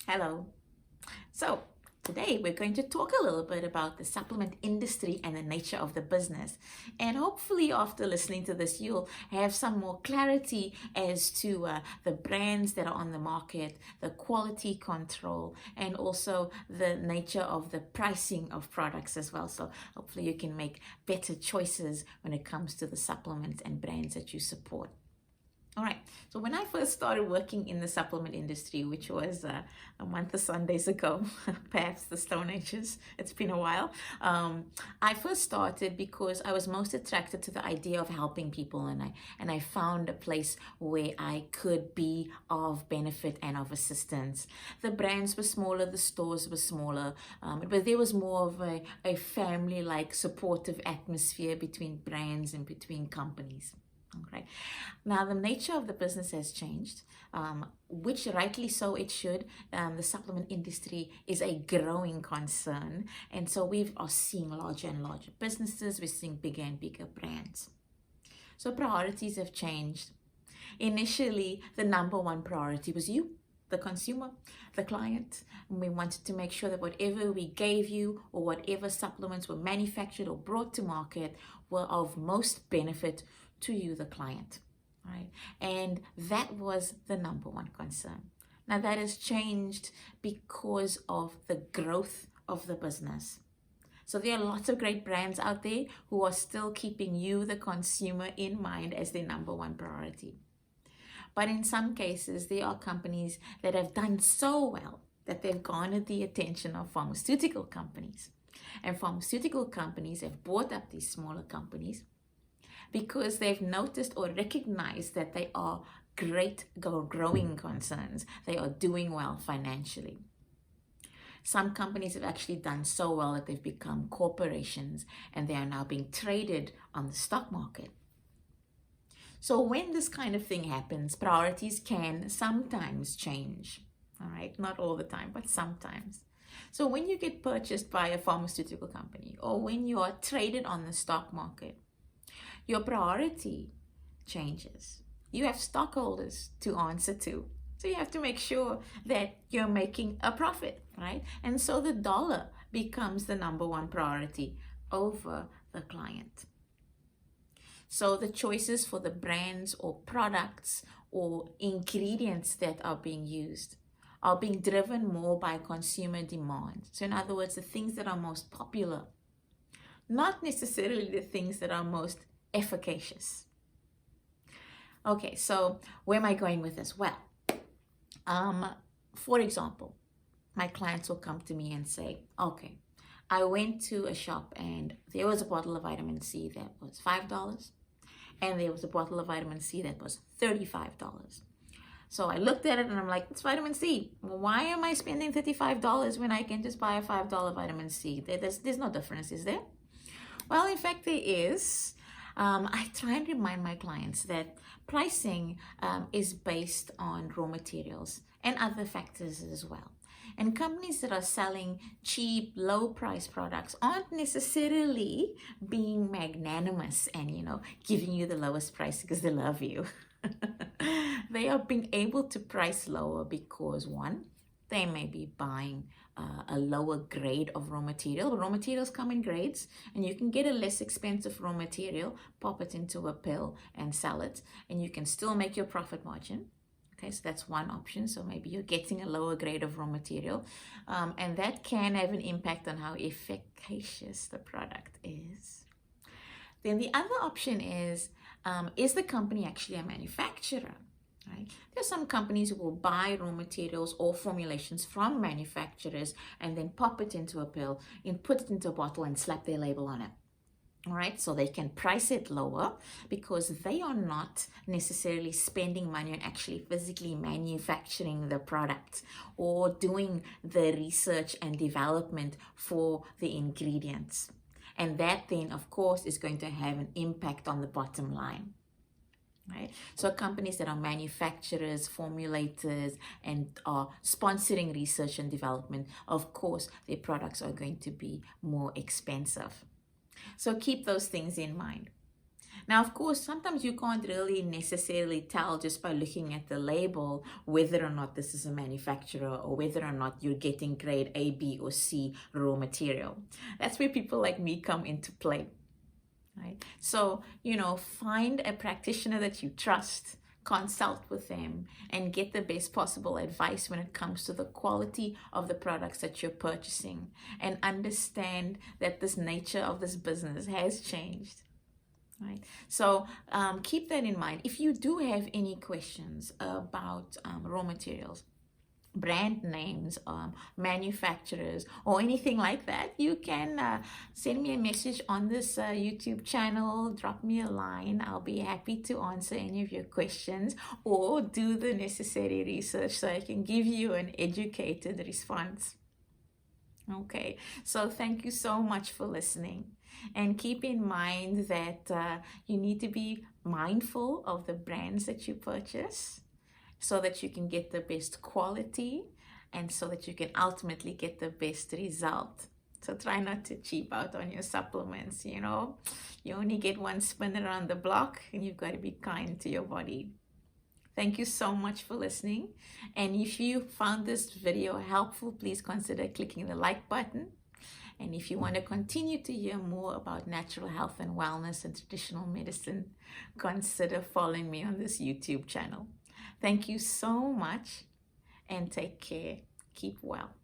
Hello. So, today we're going to talk a little bit about the supplement industry and the nature of the business. And hopefully, after listening to this, you'll have some more clarity as to the brands that are on the market, the quality control, and also the nature of the pricing of products as well. So, hopefully, you can make better choices when it comes to the supplements and brands that you support. All right. So when I first started working in the supplement industry, which was a month of Sundays ago, perhaps the Stone Ages, it's been a while. I first started because I was most attracted to the idea of helping people, and I found a place where I could be of benefit and of assistance. The brands were smaller, the stores were smaller, but there was more of a family-like supportive atmosphere between brands and between companies. Okay. Now, the nature of the business has changed, which rightly so it should. The supplement industry is a growing concern. And so we are seeing larger and larger businesses. We're seeing bigger and bigger brands. So priorities have changed. Initially, the number one priority was you, the consumer, the client. And we wanted to make sure that whatever we gave you or whatever supplements were manufactured or brought to market were of most benefit to you, the client, right? And that was the number one concern. Now that has changed because of the growth of the business. So there are lots of great brands out there who are still keeping you, the consumer, in mind as their number one priority. But in some cases, there are companies that have done so well that they've garnered the attention of pharmaceutical companies. And pharmaceutical companies have bought up these smaller companies because they've noticed or recognized that they are great growing concerns. They are doing well financially. Some companies have actually done so well that they've become corporations and they are now being traded on the stock market. So when this kind of thing happens, priorities can sometimes change. All right, not all the time, but sometimes. So when you get purchased by a pharmaceutical company or when you are traded on the stock market, your priority changes. You have stockholders to answer to. So you have to make sure that you're making a profit, right? And so the dollar becomes the number one priority over the client. So the choices for the brands or products or ingredients that are being used are being driven more by consumer demand. So in other words, the things that are most popular, not necessarily the things that are most efficacious. Okay, so where am I going with this? Well, for example, my clients will come to me and say, okay, I went to a shop and there was a bottle of vitamin C that was $5 and there was a bottle of vitamin C that was $35. So I looked at it and I'm like, it's vitamin C. Why am I spending $35 when I can just buy a $5 vitamin C? There's no difference, is there? Well, in fact, there is. I try and remind my clients that pricing is based on raw materials and other factors as well. And companies that are selling cheap, low price products aren't necessarily being magnanimous and, giving you the lowest price because they love you. They are being able to price lower because, one, they may be buying a lower grade of raw material. Raw materials come in grades, and you can get a less expensive raw material, pop it into a pill and sell it, and you can still make your profit margin. Okay, so that's one option. So maybe you're getting a lower grade of raw material, and that can have an impact on how efficacious the product is. Then the other option is the company actually a manufacturer? Right? There's some companies who will buy raw materials or formulations from manufacturers and then pop it into a pill and put it into a bottle and slap their label on it. All right, so they can price it lower because they are not necessarily spending money on actually physically manufacturing the product or doing the research and development for the ingredients. And that then, of course, is going to have an impact on the bottom line. Right? So companies that are manufacturers, formulators, and are sponsoring research and development, of course, their products are going to be more expensive. So keep those things in mind. Now, of course, sometimes you can't really necessarily tell just by looking at the label whether or not this is a manufacturer or whether or not you're getting grade A, B, or C raw material. That's where people like me come into play. Right? So, find a practitioner that you trust, consult with them, and get the best possible advice when it comes to the quality of the products that you're purchasing, and understand that this nature of this business has changed. Right. So keep that in mind. If you do have any questions about raw materials, brand names, manufacturers, or anything like that, you can send me a message on this YouTube channel, drop me a line. I'll be happy to answer any of your questions or do the necessary research so I can give you an educated response. Okay, so thank you so much for listening. And keep in mind that you need to be mindful of the brands that you purchase so that you can get the best quality and so that you can ultimately get the best result. So try not to cheap out on your supplements, You only get one spin around the block and you've got to be kind to your body. Thank you so much for listening. And if you found this video helpful, please consider clicking the like button. And if you want to continue to hear more about natural health and wellness and traditional medicine, consider following me on this YouTube channel. Thank you so much and take care. Keep well.